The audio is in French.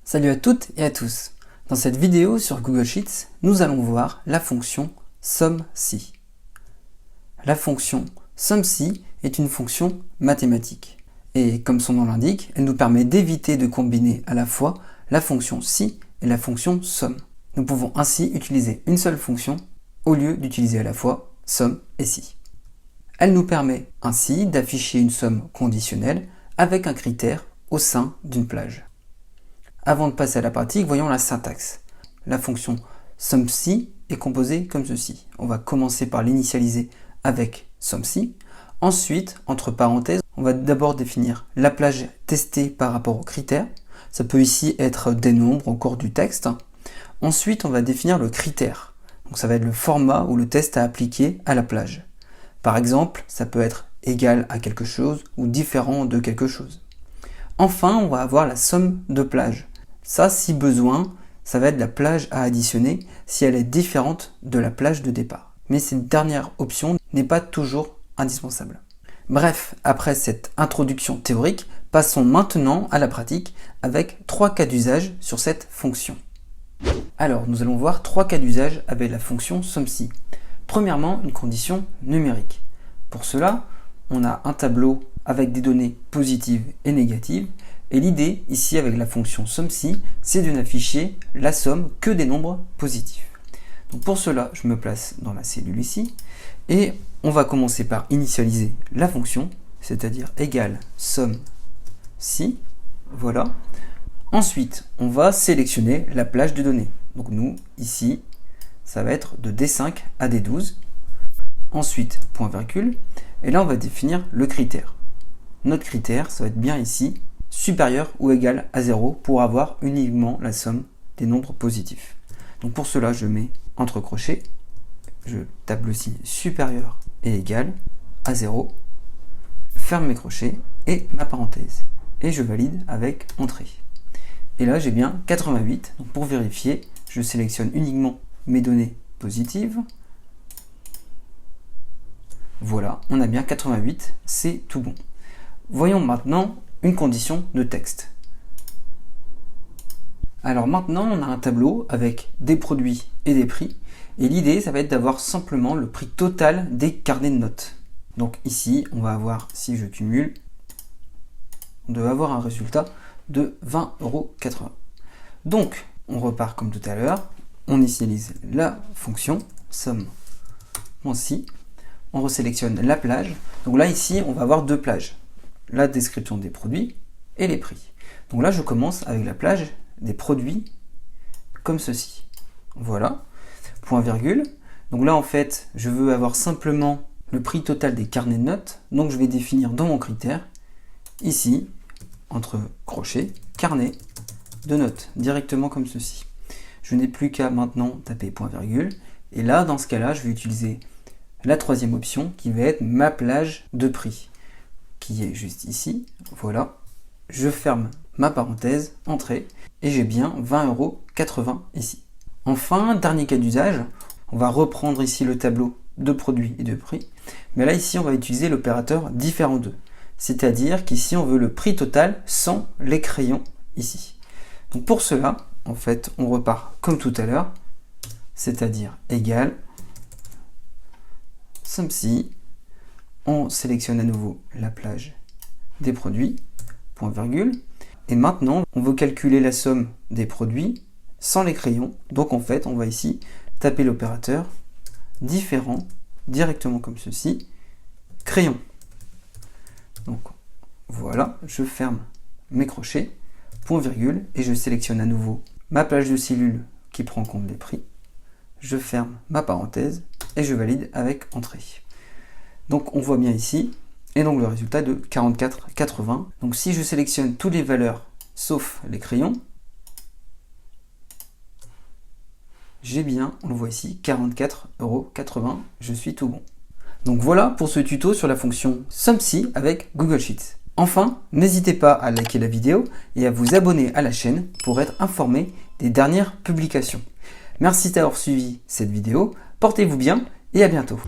Salut à toutes et à tous. Dans cette vidéo sur Google Sheets, nous allons voir la fonction SUMSI. La fonction SUMSI est une fonction mathématique. Et comme son nom l'indique, elle nous permet d'éviter de combiner à la fois la fonction si et la fonction SUM. Nous pouvons ainsi utiliser une seule fonction au lieu d'utiliser à la fois SUM et si. Elle nous permet ainsi d'afficher une somme conditionnelle avec un critère au sein d'une plage. Avant de passer à la pratique, voyons la syntaxe. La fonction SUMSI est composée comme ceci. On va commencer par l'initialiser avec SUMSI. Ensuite, entre parenthèses, on va d'abord définir la plage testée par rapport aux critères. Ça peut ici être des nombres au cours du texte. Ensuite, on va définir le critère. Donc ça va être le format ou le test à appliquer à la plage. Par exemple, ça peut être égal à quelque chose ou différent de quelque chose. Enfin, on va avoir la somme de plages. Ça, si besoin, ça va être la plage à additionner si elle est différente de la plage de départ. Mais cette dernière option n'est pas toujours indispensable. Bref, après cette introduction théorique, passons maintenant à la pratique avec 3 cas d'usage sur cette fonction. Alors, nous allons voir 3 cas d'usage avec la fonction SUMSI. Premièrement, une condition numérique. Pour cela, on a un tableau avec des données positives et négatives. Et l'idée, ici, avec la fonction SUMSI, c'est de n'afficher la somme que des nombres positifs. Donc pour cela, je me place dans la cellule ici. Et on va commencer par initialiser la fonction, c'est-à-dire égale SUMSI. Voilà. Ensuite, on va sélectionner la plage de données. Donc nous, ici, ça va être de D5 à D12. Ensuite, point virgule. Et là, on va définir le critère. Notre critère, ça va être bien ici, supérieur ou égal à 0 pour avoir uniquement la somme des nombres positifs. Donc pour cela, je mets entre crochets, je tape le signe supérieur et égal à 0, je ferme mes crochets et ma parenthèse. Et je valide avec entrée. Et là, j'ai bien 88. Donc pour vérifier, je sélectionne uniquement mes données positives. Voilà, on a bien 88, c'est tout bon. Voyons maintenant une condition de texte. Alors maintenant, on a un tableau avec des produits et des prix. Et l'idée, ça va être d'avoir simplement le prix total des carnets de notes. Donc ici, on va avoir, si je cumule, on doit avoir un résultat de 20,80 €. Donc, on repart comme tout à l'heure. On initialise la fonction SUMSI. On resélectionne la plage. Donc là, ici, on va avoir 2 plages. La description des produits et les prix. Donc là, je commence avec la plage des produits comme ceci. Voilà, point virgule. Donc là, en fait, je veux avoir simplement le prix total des carnets de notes. Donc je vais définir dans mon critère, ici, entre crochets, carnet de notes, directement comme ceci. Je n'ai plus qu'à maintenant taper point virgule. Et là, dans ce cas-là, je vais utiliser la troisième option qui va être ma plage de prix, qui est juste ici. Voilà, je ferme ma parenthèse, entrée, et j'ai bien 20,80 € ici. Enfin, dernier cas d'usage, on va reprendre ici le tableau de produits et de prix, mais là ici on va utiliser l'opérateur différent de, c'est-à-dire qu'ici on veut le prix total sans les crayons ici. Donc pour cela, en fait, on repart comme tout à l'heure, c'est-à-dire égal SUMSI. On sélectionne à nouveau la plage des produits, point virgule. Et maintenant, on veut calculer la somme des produits sans les crayons. Donc en fait, on va ici taper l'opérateur différent, directement comme ceci, crayon. Donc voilà, je ferme mes crochets, point virgule, et je sélectionne à nouveau ma plage de cellule qui prend en compte les prix. Je ferme ma parenthèse et je valide avec entrée. Donc on voit bien ici, et donc le résultat de 44,80. Donc si je sélectionne toutes les valeurs sauf les crayons, j'ai bien, on le voit ici, 44,80 €, je suis tout bon. Donc voilà pour ce tuto sur la fonction SUMSI avec Google Sheets. Enfin, n'hésitez pas à liker la vidéo et à vous abonner à la chaîne pour être informé des dernières publications. Merci d'avoir suivi cette vidéo, portez-vous bien et à bientôt.